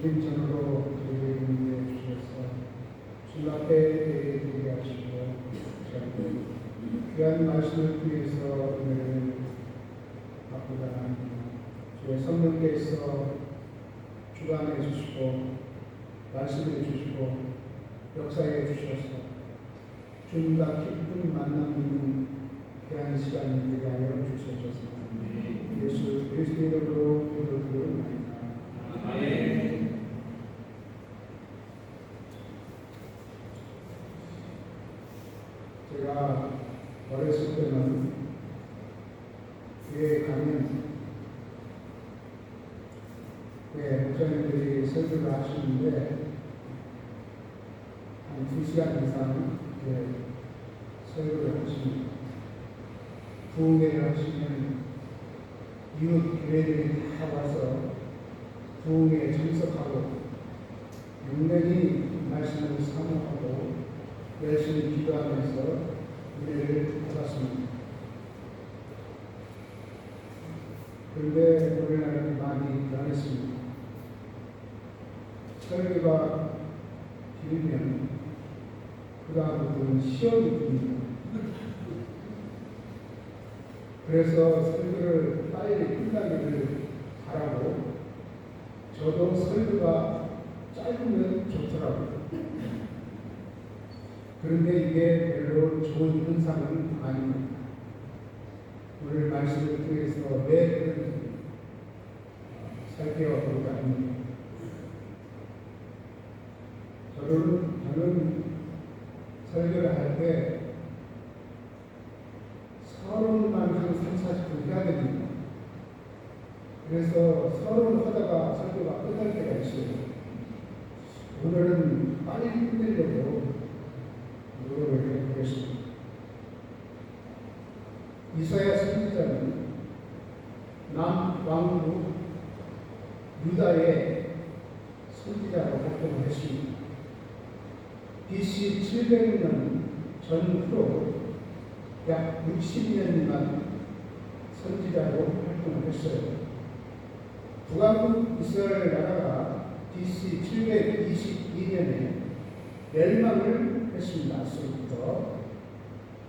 주님 전으로 저희에게 인도해 주셔서 주님 앞에 예배드리게 하시고 귀한 말씀을 통해서 은혜를 받고자 합니다. 주의 성령께서 주관해 주시고 말씀해 주시고 역사해 주셔서 주님과 깊은 만남 있는 귀한 시간이 되게 하여 주셔서 예수 그리스도의 이름으로 기도드립니다. 아멘. 제가 어렸을 때는 교회에 가면 목사님들이 설교를 하시는데 한 2시간 이상 설교를 하십니다. 부흥회를 하시면 이웃 교회들이 다 와서 부흥회에 참석하고 용맹히 말씀을 사모하고 열심히 기도하면서 은혜를 받았습니다. 그런데 오늘날은 많이 변했습니다. 설교가 길면 그 다음부터는 시험이 듭니다. 그래서 설교를 빨리 끝나기를 바라고 저도 설교가 짧으면 좋더라고요. 그런데 이게 별로 좋은 현상은 아닙니다. 오늘 말씀을 통해서 왜 그런지 살펴보고자 합니다. 저는 설교를 할 때 서론만 한 30-40분 해야 됩니다. 그래서 서론을 하다가 설교가 끝날 때가 있어요. 오늘은 빨리 끝내려고 노력을 해보겠습니다. 이사야 선지자는 남왕국 유다의 선지자로 활동을 했습니다. BC 700년 전후로 약 60년간 선지자로 활동을 했어요. 북왕국 이스라엘 나라가 BC 722년에 멸망을 했습니다. 앞서부터.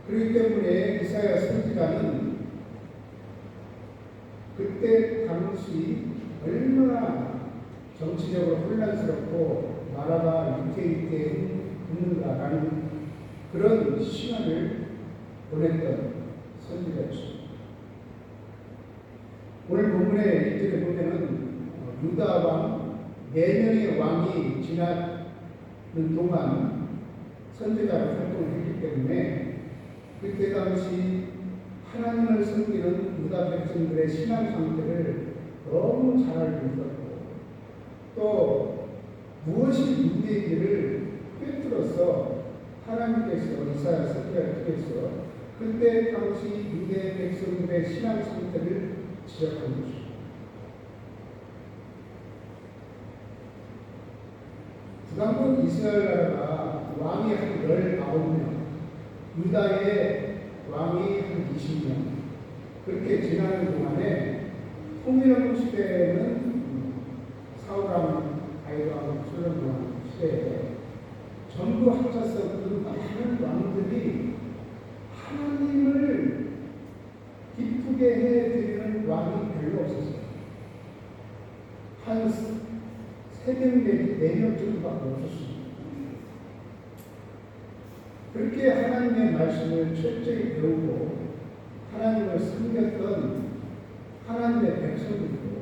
그렇기 때문에 이사야 선지자는 그때 당시 얼마나 정치적으로 혼란스럽고 나라가 위태위태했는가라는 그런 시간을 보냈던 선지자였습니다. 오늘 본문의 1절에 보면은 유다 왕 4명의 왕이 지나는 동안 선지자로 활동을 했기 때문에 그때 당시 하나님을 섬기는 유다 백성들의 신앙 상태를 너무 잘 알고 있었고 또 무엇이 문제인지를 꿰뚫어서 하나님께서 이사야 선지자를 통해서 그때 당시 유대 백성들의 신앙 상태를 지적한 것입니다. 북왕국 이스라엘 나라가 왕이 한 19명, 유다의 왕이 한 20명, 그렇게 지나는 동안에 통일왕국 시대에는 사울왕, 다윗왕, 솔로몬 시대에 전부 합쳐서 그 많은 왕들이 하나님을 기쁘게 해드리는 왕이 별로 없었어요. 한 3명 내지 4명 정도밖에 없었습니다. 그렇게 하나님의 말씀을 철저히 배우고 하나님을 섬겼던 하나님의 백성들도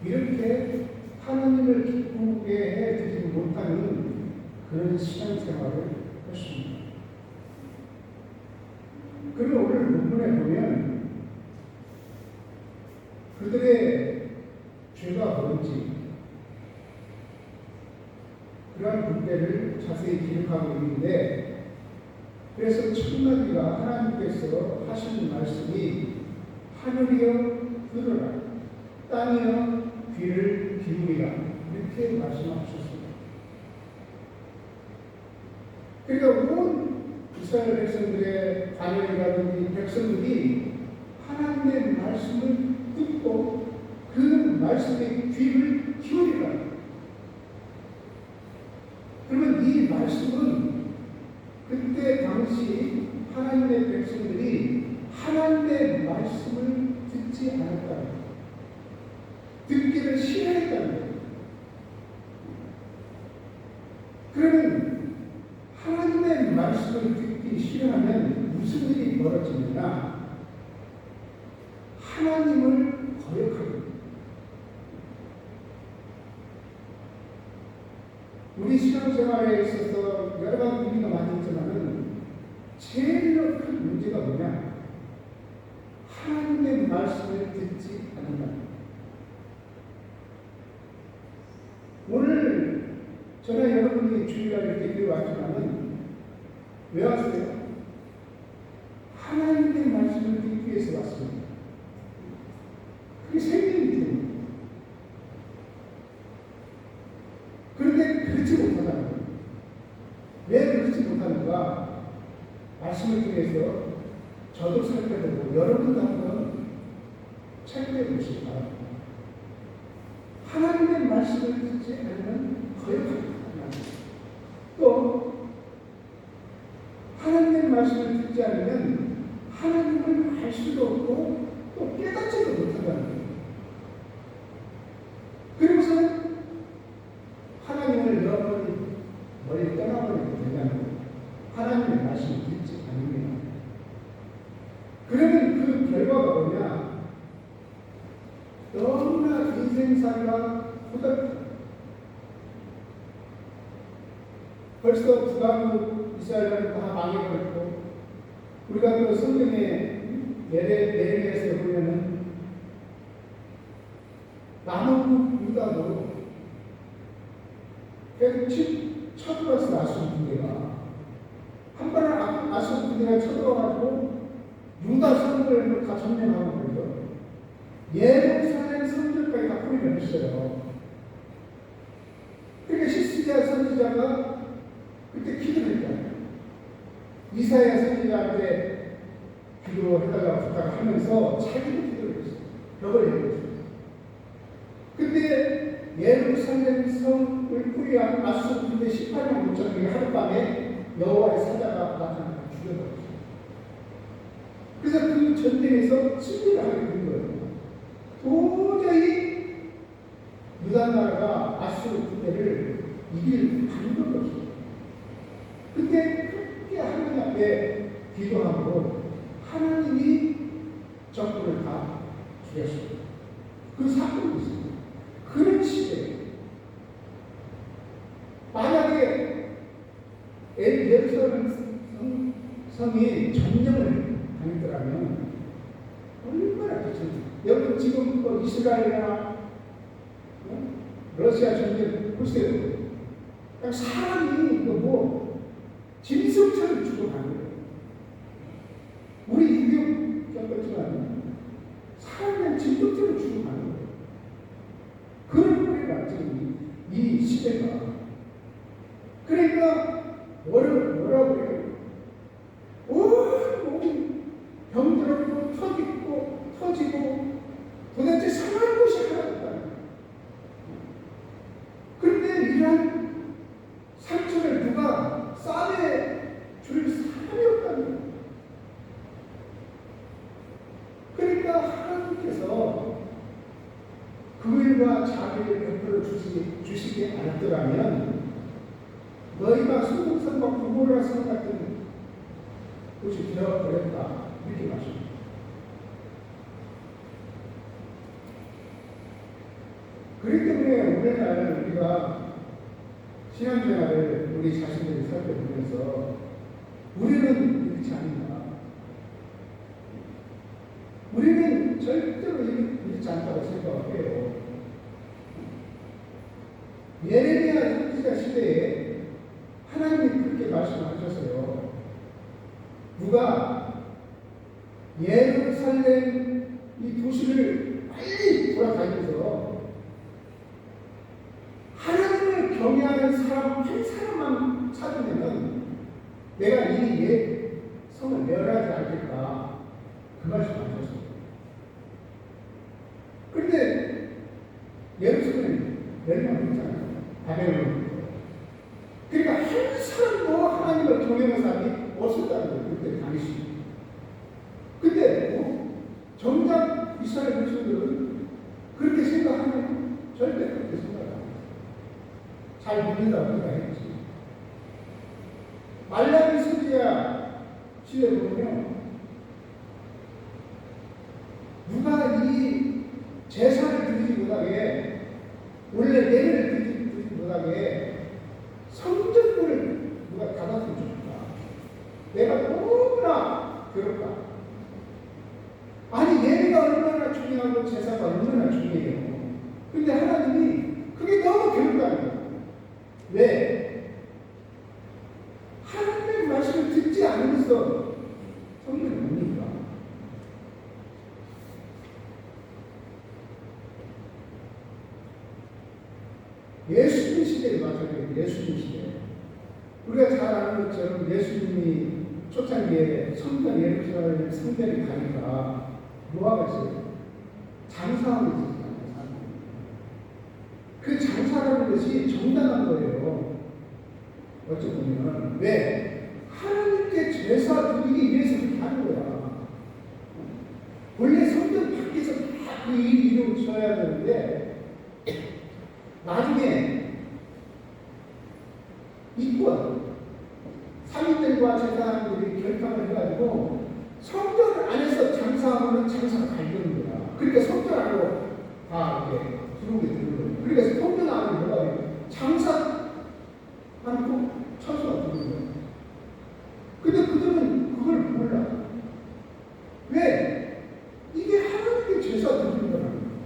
이렇게 하나님을 기쁘게 해드리지 못하는 그런 신앙생활을 했습니다. 그리고 오늘 본문에 보면 그들의 죄가 뭔지 그러한 문제를 자세히 기록하고 있는데 그래서 첫마디가 하나님께서 하시는 말씀이 하늘이여 들으라 땅이여 귀를 기울이라 이렇게 말씀하셨습니다. 그러니까 온 이스라엘 백성들의 자녀이라든지 백성들이 하나님의 말씀을 듣고 그 말씀에 귀를 기울이라 그러면 이 말씀은 그때 당시 하나님의 백성들이 하나님의 말씀을 듣지 않았다는 거예요. 듣기를 싫어했다는 거예요. 그러면 하나님의 말씀을 듣기 싫어하면 무슨 일이 벌어지느냐? 하나님을 거역하는. 우리 신앙생활에 있어서 여러 가지 의미가 많이 있지만은 제일 큰 문제가 뭐냐? 하나님의 말씀을 듣지 않는다. 오늘 저는 여러분이 주일날 이렇게 교회 왔지만은 왜 왔어요? 하나님의 말씀을 듣기 위해서 왔습니다. 그게 생명이 됩니다. 그런데 그렇지 못하다는 거예요. 왜 그렇지 못하는가? 말씀을 통해서 저도 살펴보고 여러분도 한번 체크해 보시기 바랍니다. 하나님의 말씀을 듣지 않으면 거역합니다. 또 하나님의 말씀을 듣지 않으면 하나님을 알 수도 없고 또 깨닫지도 못한다는 거예요. 그리고서는 하나님을 여러분 머리를 떠나버리게 된다는 거예요. 하나님의 말씀을 듣지 않으면. 그러면 그 결과가 뭐냐? 너무나 인생살이가 후달다. 벌써 북한국 이스라엘은 다 망해버렸고, 우리가 또 성경에 예레미야에서 보면은 남은 유다도 계속 쳐들어왔어. 아수르 군대가 한 번에 아수르 군대가 쳐들어와가지고 유다 성들을 다 점령하고 그래요. 예루살렘 성들까지 다 포위를 했어요. 그러니까 히스기야 선지자가 그때 기도를 했잖아요. 이사야 선지자한테 기도해달라고 부탁을 하면서 자기도 기도를 했어요. 벽을 열었어요. 근데 예루살렘 성을 포위한 아수르 군대 18년 목전에 하룻밤에 여호와의 사자가 나타나서 죽여버렸어요. 그래서 그 전쟁에서 승리를 하게 된 거예요. 도저히 유다 나라가 아수르 군대를 이길 방법이 없어요. 그때 크게 하나님 앞에 기도하고 하나님이 적군을 다 죽였어요. 그 사건이 있습니다. 그런 시대에 만약에 예루살렘 성이 점령을 당했더라면 얼마나 좋습니까? 여러분 지금 뭐 이스라엘이나 러시아 전쟁 보세요. 그냥 사람이 뭐 짐승처럼 죽어가는 거예요. 우리 인류 겪었지만 사람이 짐승처럼 죽어가는 거예요. 그런 거예요 지금 이 시대가. 그러니까 뭐라고 해요? 온 병들었고 터지고 도대체 상할 곳이 하나도 없다. 그런데 이런 상처를 누가 싸매 줄 사람이 없다는 거예요. 그러니까 하나님께서 긍휼과 자비를 베풀어 주시지 않았더라면 너희가 소돔성과 고모라 성 같은 곳이 되어버렸다. 이렇게 말씀합니다. 그렇기 때문에 오늘날 우리가 신앙생활을 우리 자신들이 살펴보면서 우리는 이렇지 않는다. 우리는 절대로 이렇지 않다고 생각해요. 예레미야 선지자 시대에 하나님이 그렇게 말씀하셨어요. 누가 예루살렘 이 도시를 빨리 돌아다니면서 하나님을 경외하는 사람 한 사람만 찾으면 내가 이 성을 멸하지 않겠다. 그 말씀 하셨어요. 그런데 예루살렘 멸망했잖아요. 바벨론. 그러니까 한 사람도 하나님을 경외하는 사람이 없었다는 거예요. 그때 당시. 근데 정작 이스라엘 백성들은 그렇게 생각하면 절대 그렇게 생각 안 해요. 잘 믿는다고 생각했지. 말라기 선지자 시에 보면 누가 이 제사를 드리지 못하게 원래 예배를 드리지 못하게 성전문을 누가 닫았으면 좋겠다. 내가 너무나 괴롭다. 아니 예배가 얼마나 중요하고 제사가 얼마나 중요해요. 근데 하나님이 그게 너무 괴롭다는 거예요. 왜? 하나님의 말씀을 듣지 않으면서 성경을 뭡니까? 예수님 시대에 마찬가지예요. 예수님 시대. 우리가 잘 아는 것처럼 예수님이 초창기에 성전 예루살렘 성전에 가니까 뭐가 있어요? 장사하고 있었잖아요. 그 장사라는 것이 정당한 거예요. 어찌 보면 왜? 하나님께 제사 드리기 위해서 그렇게 하는 거야. 원래 성전 밖에서 다 그 일이 이루어져야 되는데 나중에 이권 사위들과 제사장들이 결정을 해가지고 성전 안에서 장사하면 장사가 잘 되는 거야. 그러니까 성전 안으로 다 이렇게 들어오게 되는 거예요. 그러니까 성전 안에 뭐가 돼요? 장사 않고 처소가 되는 거예요. 근데 그들은 그걸 몰라. 왜? 이게 하나님께 제사 드리는 거라는 거예요.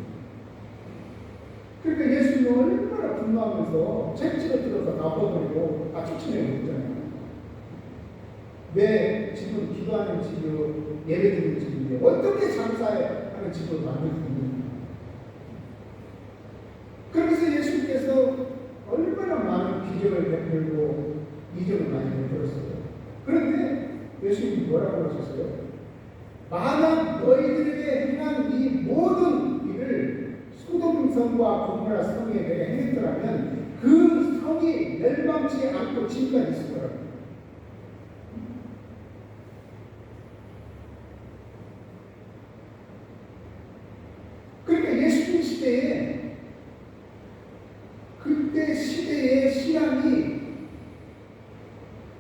그러니까 예수님은 얼마나 분노하면서 쟁취를 들어서 나눠버리고 쫓아내고 있잖아요. 왜 지금 기도하는 집이요, 예배드리는 집인데 어떻게 장사하는 집으로 만들 수 있느냐. 그래서 예수님께서 얼마나 많은 기적을 베풀고 이적을 많이 베풀었어요. 그런데 예수님이 뭐라고 하셨어요? 만약 너희들에게 행한 이 모든 일을 소돔 성과 고모라 성에 대해 행했더라면 그 성이 멸망치 않고 지금까지 있을 거라고. 그러니까 예수님 시대에 그때 시대의 신앙이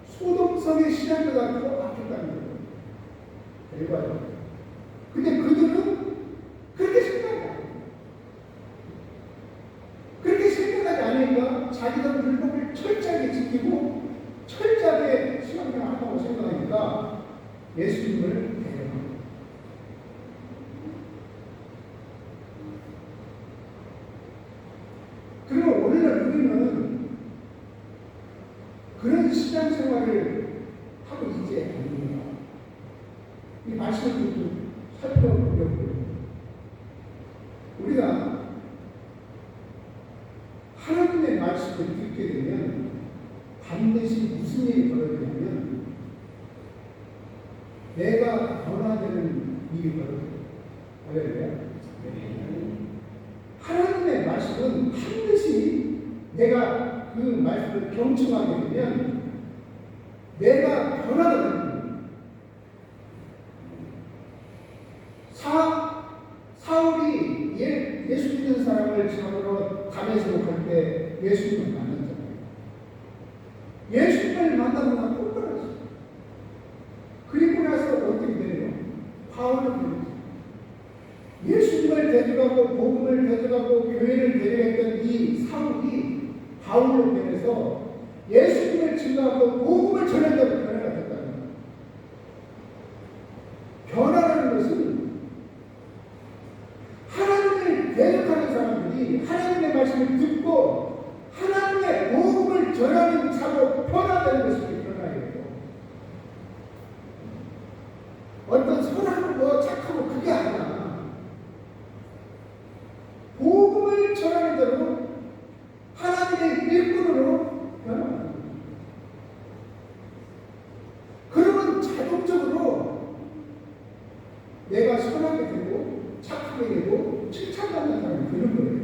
소돔성의 신앙보다 더 바뀌었다는 거예요. 결과적으로. 근데 그들은 그렇게 생각이 안 해요. 그렇게 생각하지 않으니까 자기가 율법을 철저하게 지키고 철저하게 신앙생활 한다고 생각하니까 예수님을 대적합니다. 그리고 오늘날 우리는 그런 신앙생활을 하고 있지 않습니다. 이 말씀을 좀 살펴보려고요. 우리가 하나님의 말씀을 듣게 되면 반드시 무슨 일이 벌어지냐면 내가 변화되는 일이 벌어져요. 할렐루야. 하나님의 말씀은 반드시 내가 그 말씀을 경청하게 되면 내가 변화가 됩니다. 사울이 예수 믿는 사람을 잡으러 담에서 갈 때 예수님을 만났잖아요. 예수님을 만나고 나서 또 떨어졌어요. 그리고 나서 어떻게 되요? 바울을 부르죠. 예수님을 데려가고 복음을 데려가고 교회를 데려갔던 이 사울이 바울로 변해서 예수님을 증거하고 복음을 전한다고 변화가 됐다는 거예요. 변화라는 것은 하나님을 대적하는 사람들이 하나님의 말씀을 듣고 하나님의 복음을 전하는 자로 변화되는 것이 변화예요. 어떤 선하고 착하고 그게 아니야. 복음을 전하는 대로 하나님의 일꾼으로 변화하는 거예요. 그러면 자동적으로 내가 선하게 되고 착하게 되고 칭찬받는 사람이 되는 거예요.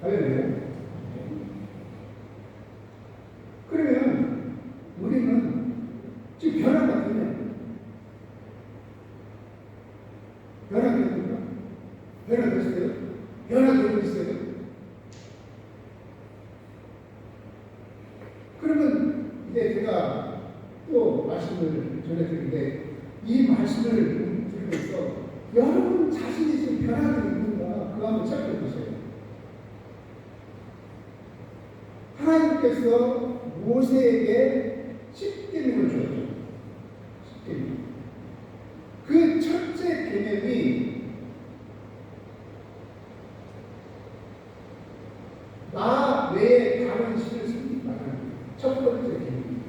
알겠나요? 그러면 말씀을 전해드리는데 이 말씀을 들으면서 여러분 자신이 지금 변화되고 있는가 그거 한번 체크해 보세요. 하나님께서 모세에게 10계명을 줬죠. 10계명. 그 첫째 계명이 나 외에 다른 신을 섬기지 말라는 첫 번째 계명입니다.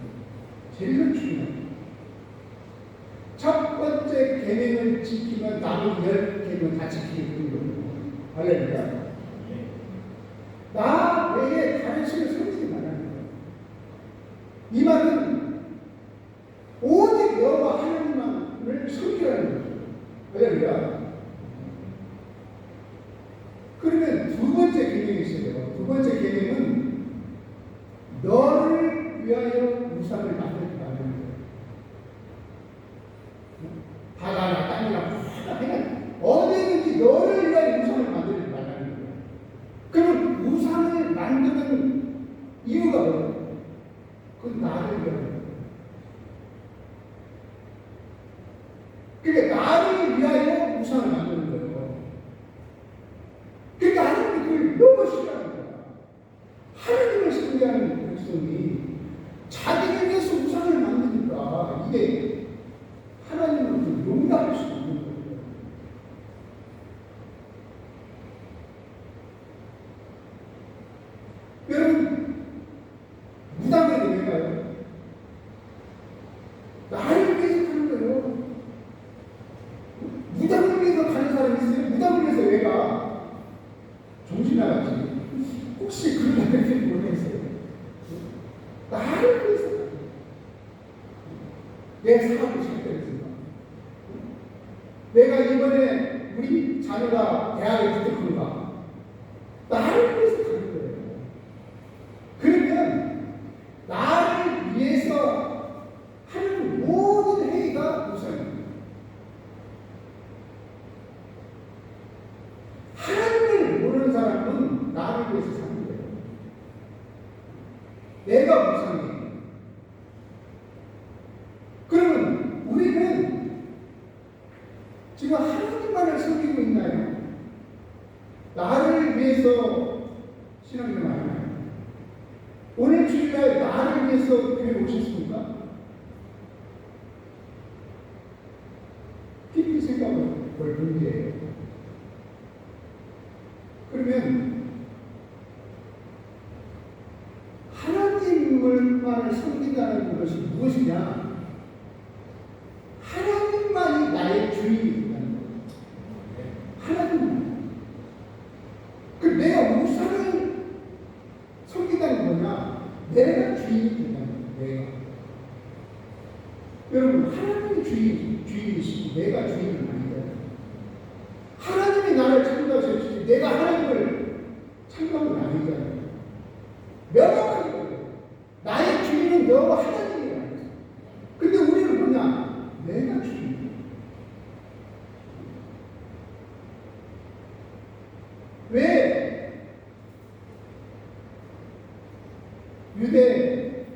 제일 중요합니다. 첫 번째 계명을 지키면 남은 10계명 다 지키게 되는 겁니다. 할렐루야. 나 외에 다른 신을 섬기지 말라는 거예요. 이 말은 오직 여호와 하나님만을 섬기라는 거죠. 할렐루야. 그러면 두 번째 계명이 있어요. 두 번째 계명은 너를 위하여 우상을 만들지 말라는 거예요. 바다나 땅이나 그냥 어디든지 너를 위하여 우상을 만들지 말라는 거예요. 그럼 우상을 만드는 이유가 뭐예요? 그건 나를 위하여. 그러니까 나를 위하여 우상을 만드는 거예요. 그러니까 하나님이 그걸 너무 싫어하는 거야. 하나님을 신뢰하는 백성이 자기를 위해서 우상을 만드니까 이게 하나님은 용납할 수 없는 거예요. 여러분, 무당에게 왜 가요? 나를 위해서 가는 거예요. 무당을 위해서 가는 사람이 있어요? 무당을 위해서 왜 가? 정신 나갔지. 혹시 그런 날인지 모르겠어요. 나를 위해서 가요. 내 사업을 잘 되겠습니다. 내가 이번에 우리 자녀가 대학에 붙었는가? 나를 위해서 가는 거예요. 그러면 나를 위해서 하는 모든 행위가 우상입니다. 하나님을 모르는 사람은 나를 위해서 사는 거예요. 내가 우상이에요. 그러면 우리는 지금 하나님만을 섬기고 있나요? 나를 위해서 신앙생활 하나요? 오늘 주일날 나를 위해서 교회 오셨습니까? 깊이 생각을 볼 문제예요. 그러면 하나님을만을 섬긴다는 것이 무엇이냐? 하나님만이 나의 주인이라는 거예요. 하나님만. 그 내가 우상을 섬긴다는 거냐? 내가 주인이 된다는 거예요. 내가. 여러분, 하나님이 주인이시고 내가 주인은 아니잖아요. 하나님이 나를 창조하셨지 내가 하나님을 창조한 건 아니잖아요. 명확하게 보여요. 나의 주인은 여호와 하나님이라는 거예요. 근데 우리는 뭐냐? 내가 주인이에요. 왜 유대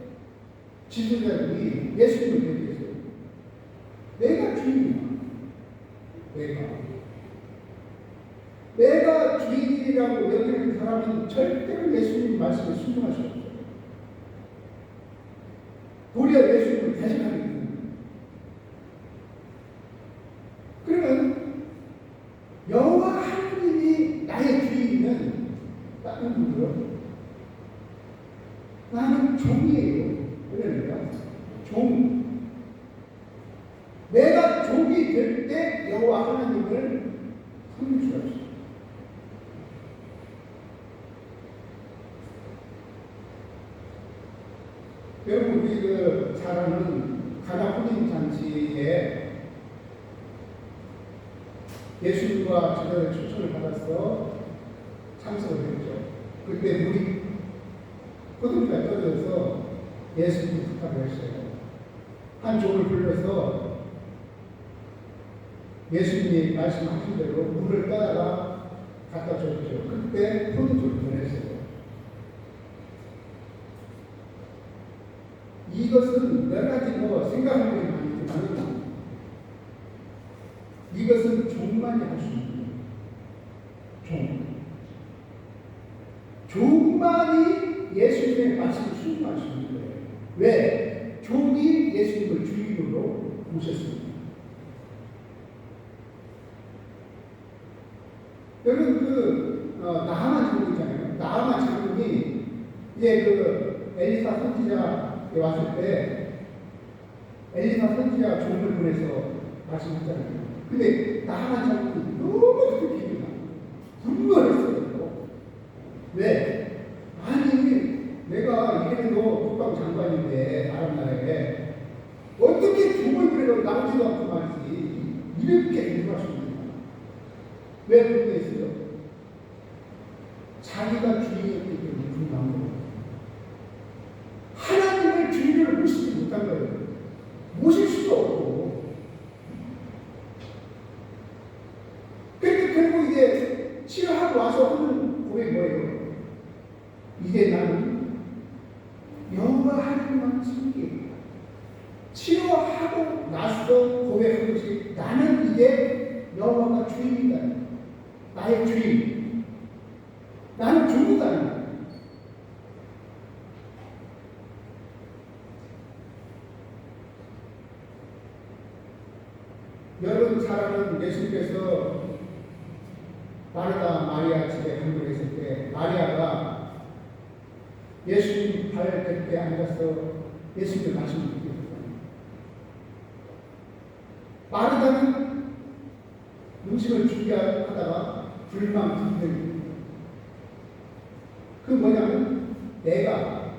지도자들이 예수님을 얘기했어요? 내가 주인이야. 내가 주인이라고 여기는 사람은 절대로 예수님 말씀에 순종할 수 없어요. 도리어 예수님을 대신하게 됩니다. 그러면 여호와 하나님이 나의 주인이면 다른 분들은 나는 종이에요. 그러니까 종. 내가 종이 될 때 여호와 하나님을 섬길 수 없어요. 여러분, 우리 잘 아는 가나 혼인 잔치에 예수님과 제자들 초청을 받아서 참석을 했죠. 그때 물이 호두가 떨어져서 예수님이 부탁을 했어요. 한 종을 불러서 예수님이 말씀하신 대로 물을 떠다가 갖다 줬죠. 그때 포도주를 보냈어요. 이것은 여러 가지로 생각하면 종만이 예수님의 말씀을 순종할 수 있는 거예요. 왜? 종이 예수님을 주인으로 모셨습니다. 여러분 나하만 장군 있잖아요. 나하만 장군이 이제 엘리사 선지자에 왔을 때 엘리사 선지자가 종을 보내서 말씀했잖아요. 근데 나하만 장군이 너무 그렇게 기분이 분노했어요. 왜? 아니 내가 이래도 국방 장관인데 아랍 나라에 어떻게 종을 보내서 나오지도 않고 말이지 이렇게 행동할 수 있느냐? 왜 분노했어요? 자기가 주인이었기 때문에 분노한 거예요. 하나님을 주인으로 모시지 못한 거예요. 모실 수도 없고. 그런데 결국 이제 치료하고 와서 하는 고백이 뭐예요? 이제 나는 여호와 하나님만 섬기겠다. 치료하고 나서 고백한 것이 나는 이제 여호와가 주인이다. 나의 주인. 나는 종이다. 여러분 사람은 예수님께서 마르다 마리아 집에 방문했을 때 마리아가 예수님 발 곁에 앉아서 예수님의 말씀을 듣게 됐어요. 마르다는 음식을 준비하다가 불만 분명히 그 뭐냐면 내가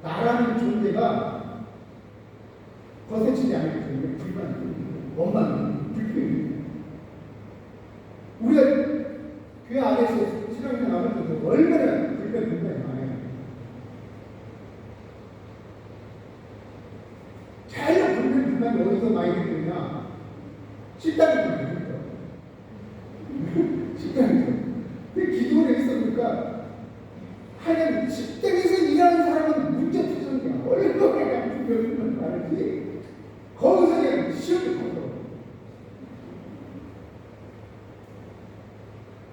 나라는 존재가 거세지지 않기 때문에 불만이 원망이 불평이 우리가 그 안에서 신앙생활을 하면서 얼마나 불평이 많아요. 자연 불평이 어디서 많이 들리냐? 식당에서 많이 들려요. 식당에서. 근데 기도를 했으니까 하여간 식당에서 일하는 사람은 문제투성이야. 얼마나 불평이 많은지 거기서 그냥 시험을 받아.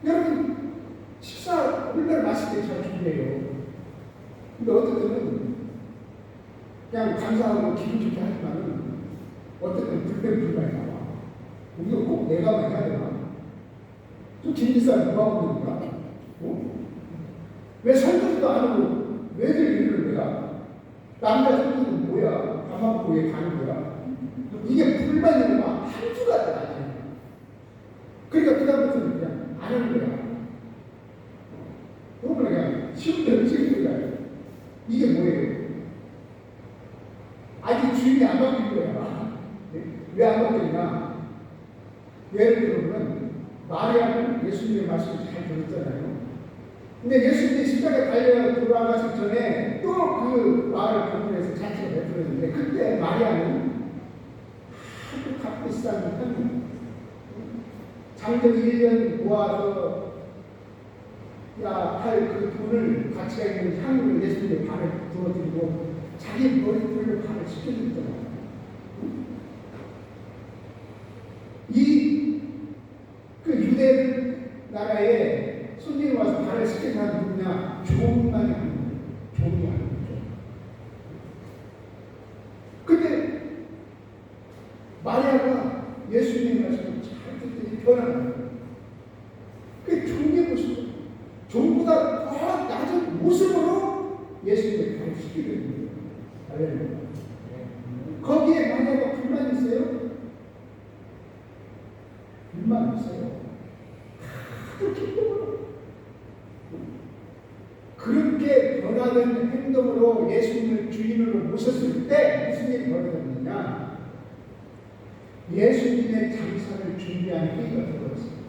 여러분 식사 얼마나 맛있게 잘 준비해요. 근데 어떨 때는 그냥 감사하고 기분 좋게 하지만은 어떨 때는 불평이 나와. 우리가 꼭 내가만 해야 되나? 또 김기사 누가 먹는 거야? 왜 설거지도 안 하고 왜들 이러는 거야? 남자 설거지는 뭐야? 밥 먹고 왜 가는 거야? 이게 불만이 막 한 주가 아니야. 그러니까 그다음부터는 그냥 안 하는 거야. 그러면 그냥 쉬운 대로 책임질 거야. 이게 뭐예요? 아직 주인이 안 바뀐 거야. 왜 안 바뀌냐? 예를 들어보면 마리아는 예수님의 말씀을 잘 들었잖아요. 근데 예수님이 십자가에 달려 돌아가시기 전에 또 그 마을 방문에서 잔치가 베풀어졌는데 그때 마리아는 아주 값비싼 한 장정 1년 모아서 팔 그 돈을 가치가 있는 향을 예수님의 발에 부어드리고 자기 머리털로 발을 씻겨줬잖아요. 그 유대 나라에 손님이 와서 발을 씻긴 사람 누구냐? 종만이 하는 거예요. 종이 하는 거죠. 근데 마리아가 예수님의 말씀을 잘 듣더니 변하는 거예요. 그게 종의 모습, 종보다 더 낮은 모습으로 예수님의 발을 씻게 되는 거예요. 알렐루야. 거기에 마리아가 불만 있어요? 불만 있어요. 그렇게 변화된 행동으로 예수님을 주인으로 모셨을 때 무슨 일이 벌어졌느냐? 예수님의 장사를 준비한 회의가 되어졌습니다.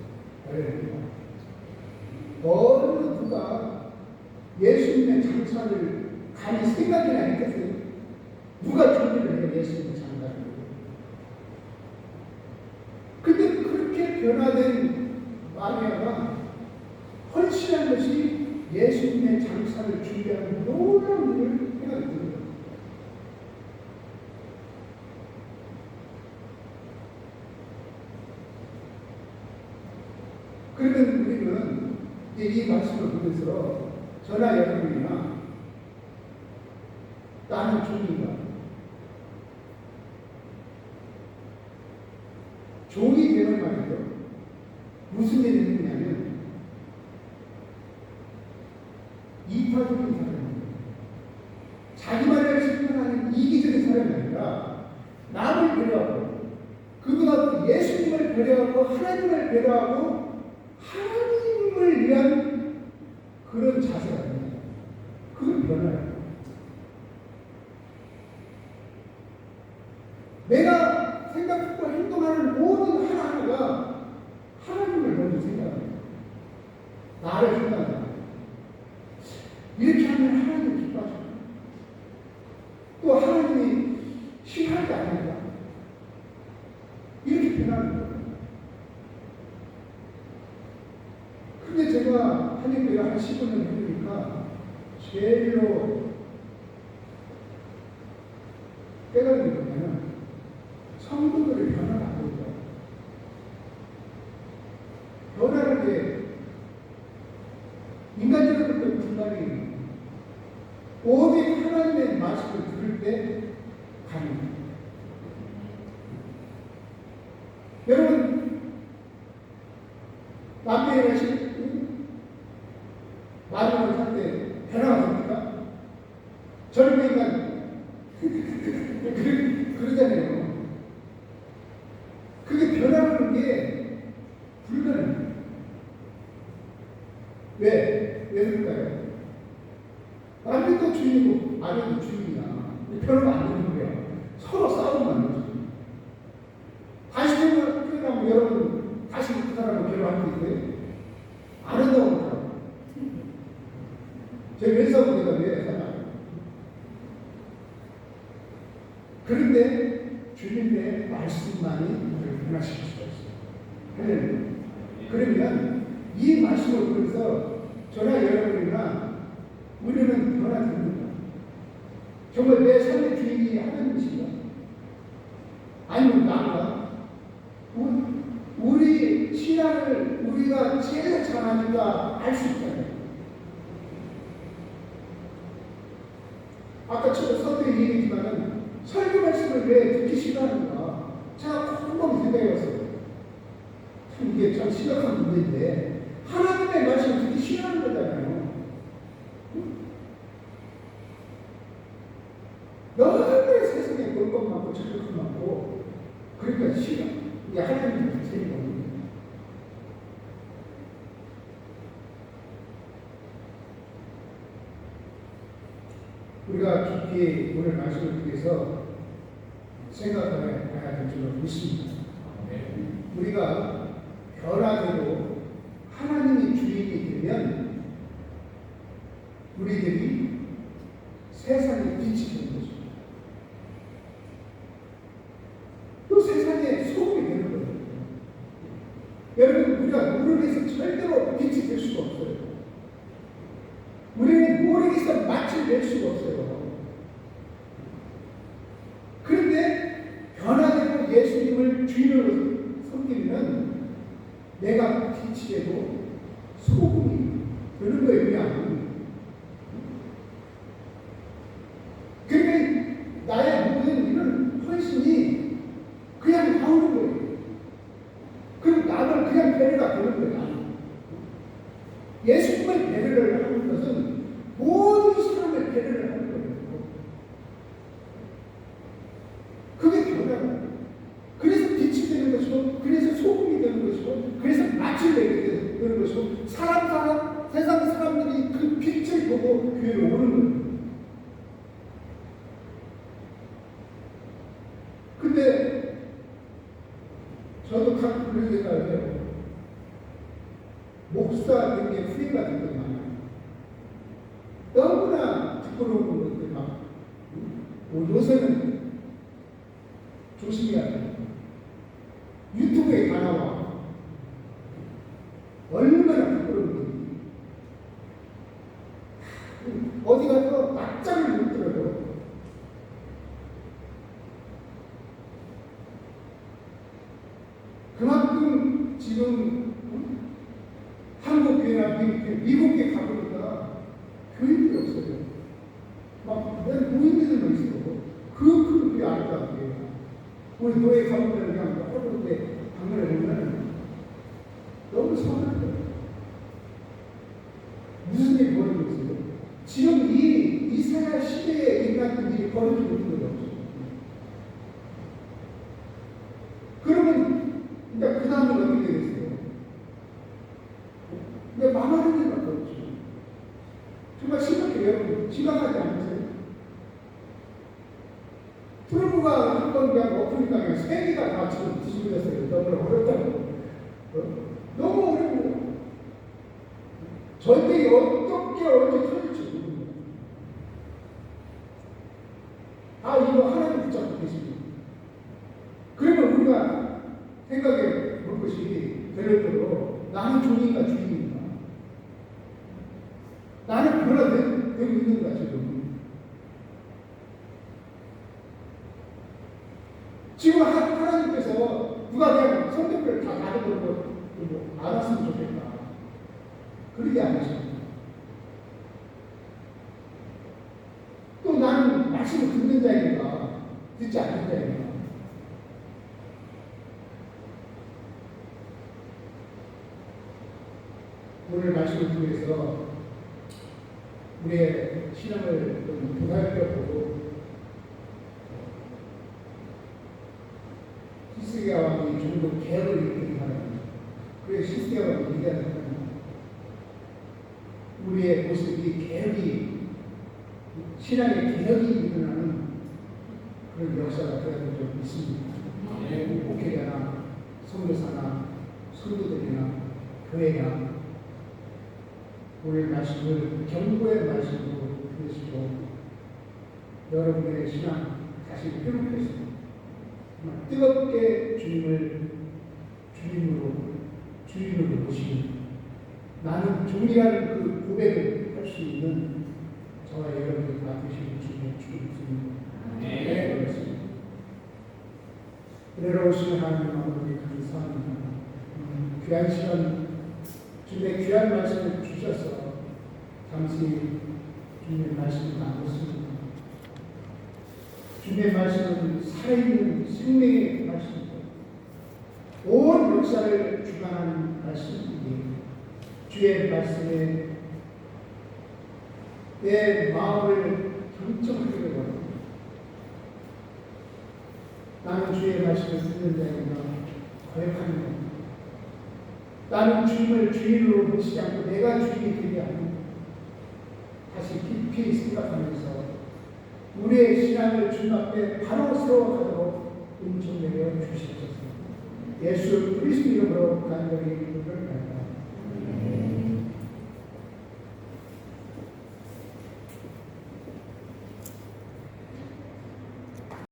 어느 누가 예수님의 장사를 감히 생각이나 했겠어요? 누가 준비를 해요? 예수님의 장사를. 근데 그렇게 변화된 마리아가 헌신한 것이 예수님의 장사를 준비하는 놀라운 일을 해가게 됩니다. 그러면 우리는 이제 이 말씀을 보면서 저나 여러분이나 나는 종인가? 종이 되는 말이죠. 무슨 일이 있냐면 이파적인 사람입니다. 자기만을 실현하는 이기적인 사람이 아니라 남을 배려하고 그보다 예수님을 배려하고 하나님을 배려하고 하나님을 위한 그런 자세가 아닙니다. 그걸 변화해요. 내가 생각하고 행동하는 모든 하나하나가 하나님을 먼저 생각합니다. 나를 생각합니다. 이렇게 하면 하나님이 기뻐하죠. 또 하나님이 싫어할 게 아닙니다. 이렇게 변하는 거예요. 근데 제가 한인교회 한 15년 해보니까 제일로 깨달은 게 뭐냐면 성도들의 변화가 안 됩니다. 변화는 게 인간적으로 불가능해요. 오직 하나님의 말씀을 들을 때 가능합니다. 여러분, 남편이나 마누라를 살 때 변화가 됩니까? 젊은 인간 그러잖아요. 그게 변화하는 게 불가능해요. 왜 그럴까요? 남편도 주인이고 아내도 주인이야. 변화가 안 되는 거야. 서로 싸우면 거지. 다시 태어나면 여러분 다시 그 사람을 결혼할 수 있어요? 안 한다고 그러더라고요. 제 왼사모니가 왜 하나? 그런데 주님의 말씀만이 우리를 변화시킬 수가 있어요. 그러면 이 말씀을 통해서 저나 여러분이나 우리는 변화됩니다. 정말 내 삶의 주인이 하나님이신가? 아니면 나가? 우리 신앙을 우리가 제일 잘하니까 알 수 있잖아요. 아까 서두에 얘기했지만 설교 말씀을 왜 듣기 싫어하는가? 제가 곰곰이 생각해봤어요. 이게 참 심각한 문제인데 하나님의 말씀을 듣기 싫어하는 거잖아요. 너무 세상에 볼 것 많고 저럴 것 많고 그러니까 싫어. 이게 하나님의 재미가 없는 거예요. 우리가 깊이 오늘 말씀을 통해서 생각해야 될 줄로 믿습니다. 우리가 변화되고 하나님이 주인이 되면 우리들이 세상의 빛이 되는 것입니다. 또 세상의 소금이 되는 거예요. 여러분, 우리가 모르겠어 절대로 빛이 될 수가 없어요. 우리는 모르겠어 맛을 낼 수가 없어요. 그런데 변화되고 예수님을 주인으로 섬기면 내가 빛이 되고 소금이 되는 거예요. 그냥. 그러니까 나의 모든 이런 헌신이 그냥 나오는 거예요. 그럼 나는 그냥 배려가 되는 거예요. 예수님의 배려를 하는 것은 모든 사람의 배려를 하는 거예요. 그게 변화예요. 그래서 빛이 되는 것이고, 그래서 소금이 되는 것이고, 그래서 맛을 내게 되는 것이고, 세상 사람들이 그 빛을 보고 교회로 오는 거예요. 근데 저도 가끔 그런 생각을 해요. 목사 된 게 후회가 된 게 많아요. 너무나 부끄러운 것들 막 요새는 조심해야 돼요. 유튜브에 다 나와. 얼마나 부끄러운 건지. 어디 가서 막장을 못 들어요. 그만큼 지금 한국 교회나 미국 교회 가보니까 무의미는 있어. 그 그게 아름답게. 우리 노예 가문을 그냥 어른데 방문을 보면 너무 서운한 거예요. 무슨 일이 벌어지고 있어요? 지금 이 이사야 시대에 일어났던 일이 벌어지고 있는 거죠. 그러면 그러니까 그 다음은 어떻게 되겠어요? 그러니까 망하는 일밖에 없죠. 정말 심각해요, 여러분. 심각하지 않으세요? 트럼프가 한번 그냥 엎으니까 그냥 세 개가 다 지금 뒤집어졌어요. 너무 어렵다고. 너무 어려워. 절대 어떻게 터질지 모릅니다. 아, 이거 하나님 붙잡고 계십니다. 그러면 우리가 생각해 볼 것이 별로대로 나는 종인가 주인인가? 나는 변화되고 있는가 지금? 지금 하나님께서 누가 그냥 성경을 다 가져버린 거 알았으면 좋겠다. 그러지 않으십니다. 또 나는 말씀을 듣는 자인가, 듣지 않는 자인가. 오늘 말씀을 통해서 우리의 신앙을 좀 보살펴보고 히스기야 왕이 좀 더 개혁을 일으키는 바랍니다. 그래서 히스기야 왕이 얘기하는 겁니다. 우리의 모습이 개혁이, 신앙의 개혁이 일어나는 그런 역사가 되어야 될 줄 믿습니다. 목회자나 선교사나 성도들이나 교회나 오늘 말씀을 경고의 말씀으로 들으시고 여러분의 신앙 다시 회복해서 뜨겁게 주님을 주인으로 모시고 나는 종이라는 그 고백을 할 수 있는 저와 여러분들 다 되시는 주님의 축복입니다. 네, 그렇습니다. 은혜로우신 하나님 아버지 감사합니다. 귀한 시간, 주님의 귀한 말씀을 주셔서 잠시 주님의 말씀을 나눴습니다. 주님의 말씀은 살아있는 생명의 말씀입니다. 온 역사를 주관하는 말씀입니다. 주의 말씀에 내 마음을 경청하게 되고 나는 주의 말씀을 듣는 자인가 고백하는 것. 나는 주님을 주인으로 모시지 않고 내가 주인이 되지 않고 다시 깊이 생각하면서 우리의 신앙을 주님 앞에 바로 세워가도록 은총 내려 주시옵소서. 예수 그리스도 이름으로 간절히 기도를 드립니다.